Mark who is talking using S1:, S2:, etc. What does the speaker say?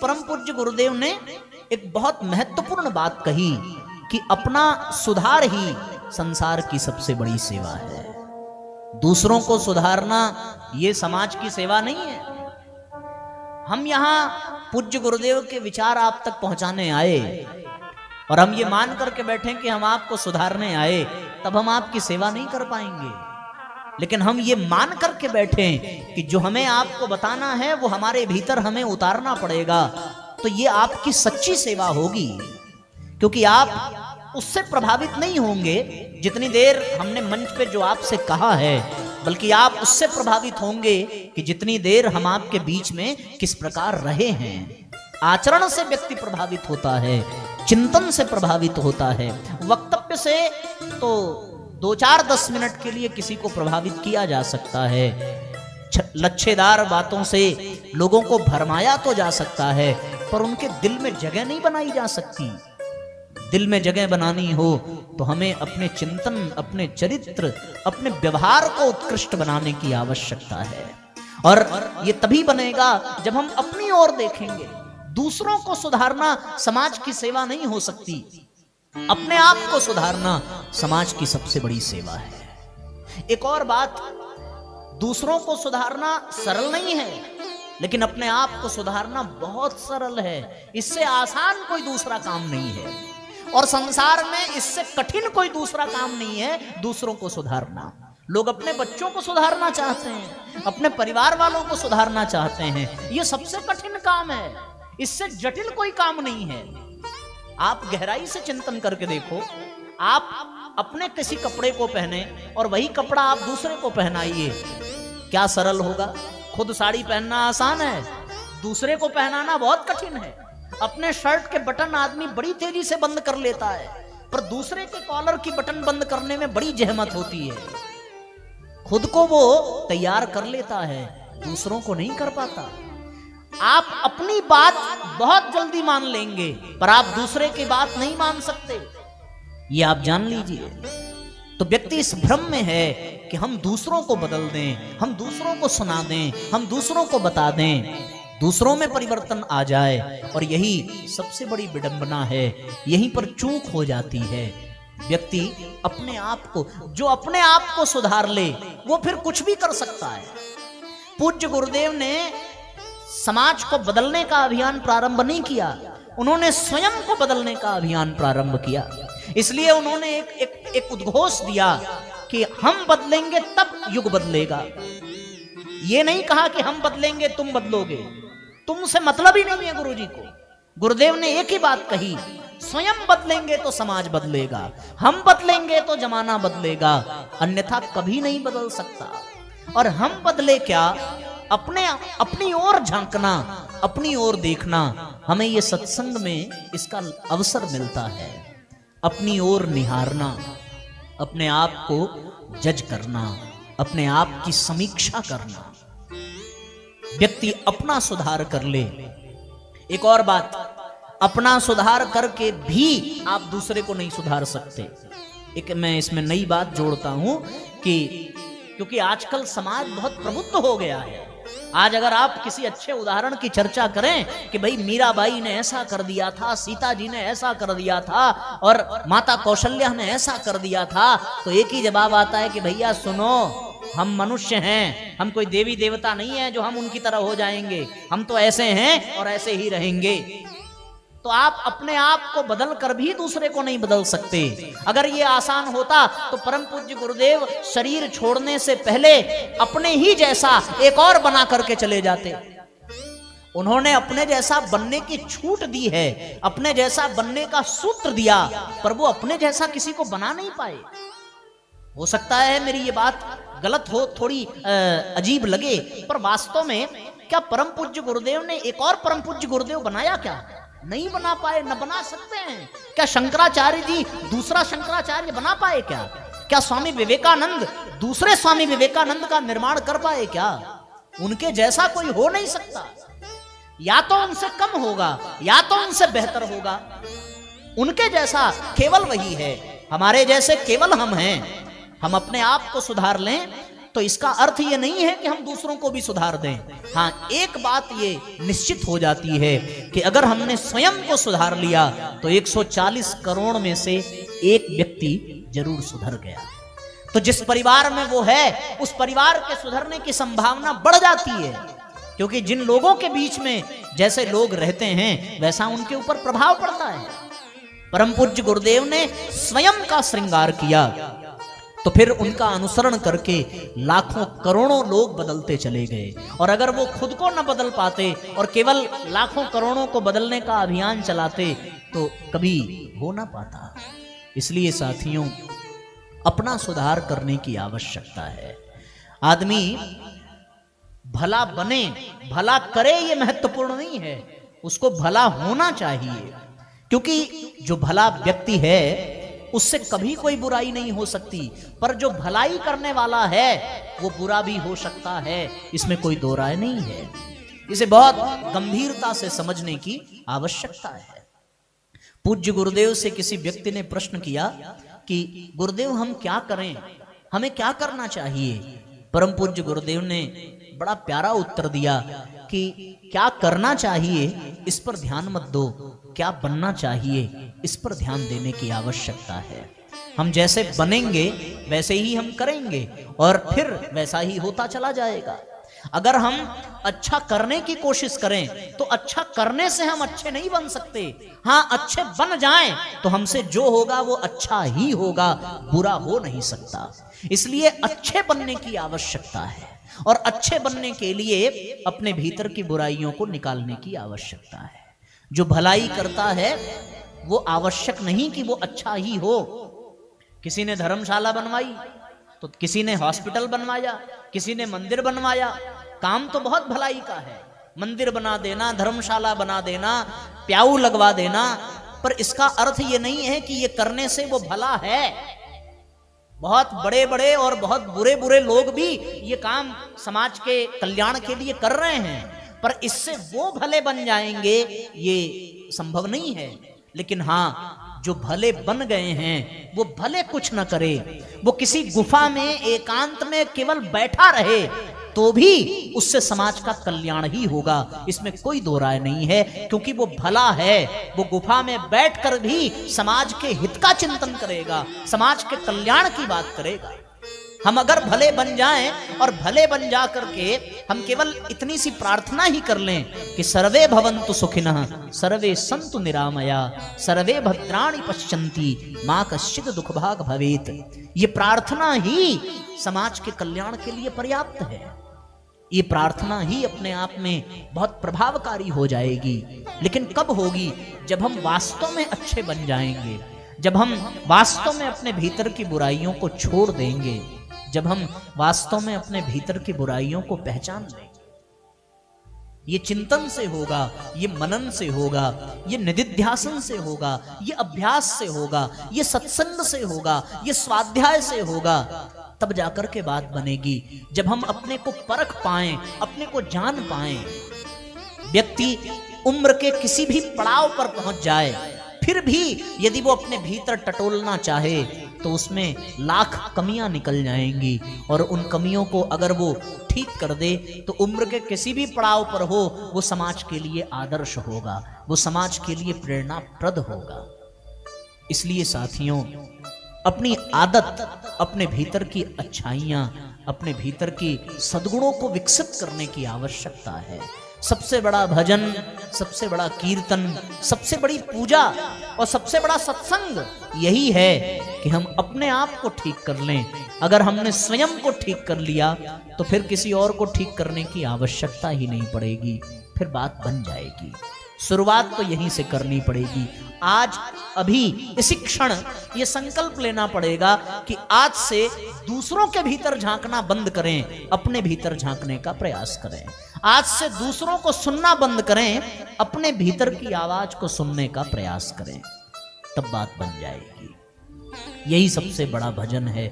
S1: परम पूज्य गुरुदेव ने एक बहुत महत्वपूर्ण बात कही कि अपना सुधार ही संसार की सबसे बड़ी सेवा है। दूसरों को सुधारना ये समाज की सेवा नहीं है। हम यहाँ पूज्य गुरुदेव के विचार आप तक पहुंचाने आए और हम ये मान करके बैठे कि हम आपको सुधारने आए, तब हम आपकी सेवा नहीं कर पाएंगे। लेकिन हम ये मान करके बैठे कि जो हमें आपको बताना है वो हमारे भीतर हमें उतारना पड़ेगा, तो ये आपकी सच्ची सेवा होगी। क्योंकि आप उससे प्रभावित नहीं होंगे जितनी देर हमने मंच पे जो आपसे कहा है, बल्कि आप उससे प्रभावित होंगे कि जितनी देर हम आपके बीच में किस प्रकार रहे हैं। आचरण से व्यक्ति प्रभावित होता है, चिंतन से प्रभावित होता है। वक्तव्य से तो 2-4-10 मिनट के लिए किसी को प्रभावित किया जा सकता है, लच्छेदार बातों से लोगों को भरमाया तो जा सकता है, पर उनके दिल में जगह नहीं बनाई जा सकती। दिल में जगह बनानी हो तो हमें अपने चिंतन, अपने चरित्र, अपने व्यवहार को उत्कृष्ट बनाने की आवश्यकता है। और ये तभी बनेगा जब हम अपनी ओर देखेंगे। दूसरों को सुधारना समाज की सेवा नहीं हो सकती, अपने आप को सुधारना समाज की सबसे बड़ी सेवा है। एक और बात, दूसरों को सुधारना सरल नहीं है, लेकिन अपने आप को सुधारना बहुत सरल है। इससे आसान कोई दूसरा काम नहीं है, और संसार में इससे कठिन कोई दूसरा काम नहीं है दूसरों को सुधारना। लोग अपने बच्चों को सुधारना चाहते हैं, अपने परिवार वालों को सुधारना चाहते हैं। यह सबसे कठिन काम है, इससे जटिल कोई काम नहीं है। आप गहराई से चिंतन करके देखो, आप अपने किसी कपड़े को पहने और वही कपड़ा आप दूसरे को पहनाइए, क्या सरल होगा? खुद साड़ी पहनना आसान है, दूसरे को पहनाना बहुत कठिन है। अपने शर्ट के बटन आदमी बड़ी तेजी से बंद कर लेता है, पर दूसरे के कॉलर की बटन बंद करने में बड़ी जहमत होती है। खुद को वो तैयार कर लेता है, दूसरों को नहीं कर पाता। आप अपनी बात बहुत जल्दी मान लेंगे, पर आप दूसरे की बात नहीं मान सकते, ये आप जान लीजिए। तो व्यक्ति इस भ्रम में है कि हम दूसरों को बदल दें, हम दूसरों को सुना दें, हम दूसरों को बता दें, दूसरों में परिवर्तन आ जाए। और यही सबसे बड़ी विडंबना है, यहीं पर चूक हो जाती है। व्यक्ति अपने आप को, जो अपने आप को सुधार ले वो फिर कुछ भी कर सकता है। पूज्य गुरुदेव ने समाज को बदलने का अभियान प्रारंभ नहीं किया, उन्होंने स्वयं को बदलने का अभियान प्रारंभ किया। इसलिए उन्होंने एक उद्घोष दिया कि हम बदलेंगे तब युग बदलेगा। ये नहीं कहा कि हम बदलेंगे तुम बदलोगे, तुमसे मतलब ही नहीं है गुरुजी को। गुरुदेव ने एक ही बात कही, स्वयं बदलेंगे तो समाज बदलेगा, हम बदलेंगे तो जमाना बदलेगा, अन्यथा कभी नहीं बदल सकता। और हम बदले क्या, अपनी ओर झांकना, अपनी ओर देखना। हमें ये सत्संग में इसका अवसर मिलता है, अपनी ओर निहारना, अपने आप को जज करना, अपने आप की समीक्षा करना। व्यक्ति अपना सुधार कर ले। एक और बात, अपना सुधार करके भी आप दूसरे को नहीं सुधार सकते। एक मैं इसमें नई बात जोड़ता हूं कि क्योंकि आजकल समाज बहुत प्रबुद्ध हो गया है। आज अगर आप किसी अच्छे उदाहरण की चर्चा करें कि भाई मीराबाई ने ऐसा कर दिया था, सीता जी ने ऐसा कर दिया था, और माता कौशल्या ने ऐसा कर दिया था, तो एक ही जवाब आता है कि भैया सुनो, हम मनुष्य हैं, हम कोई देवी देवता नहीं है जो हम उनकी तरह हो जाएंगे, हम तो ऐसे हैं और ऐसे ही रहेंगे। तो आप अपने आप को बदल कर भी दूसरे को नहीं बदल सकते। अगर ये आसान होता तो परम पूज्य गुरुदेव शरीर छोड़ने से पहले अपने ही जैसा एक और बना करके चले जाते। उन्होंने अपने जैसा बनने की छूट दी है, अपने जैसा बनने का सूत्र दिया, पर वो अपने जैसा किसी को बना नहीं पाए। हो सकता है मेरी ये बात गलत हो, थोड़ी अजीब लगे, पर वास्तव में क्या परम पूज्य गुरुदेव ने एक और परम पूज्य गुरुदेव बनाया? क्या नहीं बना पाए, न बना सकते हैं। क्या शंकराचार्य जी दूसरा शंकराचार्य बना पाए? क्या स्वामी विवेकानंद दूसरे स्वामी विवेकानंद का निर्माण कर पाए? क्या उनके जैसा कोई हो नहीं सकता। या तो उनसे कम होगा या तो उनसे बेहतर होगा। उनके जैसा केवल वही है, हमारे जैसे केवल हम हैं। हम अपने आप को सुधार लें तो इसका अर्थ ये नहीं है कि हम दूसरों को भी सुधार दें। हाँ, एक बात ये निश्चित हो जाती है कि अगर हमने स्वयं को सुधार लिया तो 140 करोड़ में से एक व्यक्ति जरूर सुधर गया। तो जिस परिवार में वो है उस परिवार के सुधरने की संभावना बढ़ जाती है, क्योंकि जिन लोगों के बीच में जैसे लोग रहते हैं वैसा उनके ऊपर प्रभाव पड़ता है। परम पूज्य गुरुदेव ने स्वयं का श्रृंगार किया तो फिर उनका अनुसरण करके लाखों करोड़ों लोग बदलते चले गए। और अगर वो खुद को न बदल पाते और केवल लाखों करोड़ों को बदलने का अभियान चलाते तो कभी हो ना पाता। इसलिए साथियों, अपना सुधार करने की आवश्यकता है। आदमी भला बने, भला करे, ये महत्वपूर्ण नहीं है, उसको भला होना चाहिए। क्योंकि जो भला व्यक्ति है उससे कभी कोई बुराई नहीं हो सकती, पर जो भलाई करने वाला है वो बुरा भी हो सकता है, इसमें कोई दो राय नहीं है। इसे बहुत गंभीरता से समझने की आवश्यकता है। पूज्य गुरुदेव से किसी व्यक्ति ने प्रश्न किया कि गुरुदेव हम क्या करें, हमें क्या करना चाहिए? परम पूज्य गुरुदेव ने बड़ा प्यारा उत्तर दिया कि क्या करना चाहिए इस पर ध्यान मत दो, क्या बनना चाहिए इस पर ध्यान देने की आवश्यकता है। हम जैसे बनेंगे वैसे ही हम करेंगे और फिर वैसा ही होता चला जाएगा। अगर हम अच्छा करने की कोशिश करें तो अच्छा करने से हम अच्छे नहीं बन सकते। हाँ, अच्छे बन जाएं तो हमसे जो होगा वो अच्छा ही होगा, बुरा हो नहीं सकता। इसलिए अच्छे बनने की आवश्यकता है और अच्छे बनने के लिए अपने भीतर की बुराइयों को निकालने की आवश्यकता है। जो भलाई करता है वो आवश्यक नहीं कि वो अच्छा ही हो। किसी ने धर्मशाला बनवाई तो किसी ने हॉस्पिटल बनवाया, किसी ने मंदिर बनवाया। काम तो बहुत भलाई का है, मंदिर बना देना, धर्मशाला बना देना, प्याऊ लगवा देना, पर इसका अर्थ ये नहीं है कि ये करने से वो भला है। बहुत बड़े बड़े और बहुत बुरे बुरे लोग भी ये काम समाज के कल्याण के लिए कर रहे हैं, पर इससे वो भले बन जाएंगे ये संभव नहीं है। लेकिन हाँ, जो भले बन गए हैं वो भले कुछ न करे, वो किसी गुफा में एकांत में केवल बैठा रहे तो भी उससे समाज का कल्याण ही होगा, इसमें कोई दो राय नहीं है। क्योंकि वो भला है, वो गुफा में बैठकर भी समाज के हित का चिंतन करेगा, समाज के कल्याण की बात करेगा। हम अगर भले बन जाएं और भले बन जा करके हम केवल इतनी सी प्रार्थना ही कर लें कि सर्वे भवन्तु सुखिनः सर्वे सन्तु निरामया सर्वे भद्राणि पश्यन्ति मा कश्चित् दुःखभाग् भवेत्, ये प्रार्थना ही समाज के कल्याण के लिए पर्याप्त है। ये प्रार्थना ही अपने आप में बहुत प्रभावकारी हो जाएगी। लेकिन कब होगी? जब हम वास्तव में अच्छे बन जाएंगे, जब हम वास्तव में अपने भीतर की बुराइयों को छोड़ देंगे, जब हम वास्तव में अपने भीतर की बुराइयों को पहचान लेंगे। ये चिंतन से होगा, ये मनन से होगा, ये निदिध्यासन से होगा, ये अभ्यास से होगा, ये सत्संग से होगा, ये स्वाध्याय से होगा, तब जाकर के बात बनेगी। जब हम अपने को परख पाएं, अपने को जान पाएं। व्यक्ति उम्र के किसी भी पड़ाव पर पहुंच जाए, फिर भी यदि वो अपने भीतर टटोलना चाहे तो उसमें लाख कमियां निकल जाएंगी, और उन कमियों को अगर वो ठीक कर दे तो उम्र के किसी भी पड़ाव पर हो वो समाज के लिए आदर्श होगा, वो समाज के लिए प्रेरणाप्रद होगा। इसलिए साथियों, अपनी आदत, अपने भीतर की अच्छाइयां, अपने भीतर की सद्गुणों को विकसित करने की आवश्यकता है। सबसे बड़ा भजन, सबसे बड़ा कीर्तन, सबसे बड़ी पूजा और सबसे बड़ा सत्संग यही है कि हम अपने आप को ठीक कर लें। अगर हमने स्वयं को ठीक कर लिया तो फिर किसी और को ठीक करने की आवश्यकता ही नहीं पड़ेगी, फिर बात बन जाएगी। शुरुआत तो यहीं से करनी पड़ेगी। आज अभी इसी क्षण ये संकल्प लेना पड़ेगा कि आज से दूसरों के भीतर झांकना बंद करें, अपने भीतर झांकने का प्रयास करें। आज से दूसरों को सुनना बंद करें, अपने भीतर की आवाज को सुनने का प्रयास करें, तब बात बन जाएगी। यही सबसे बड़ा भजन है।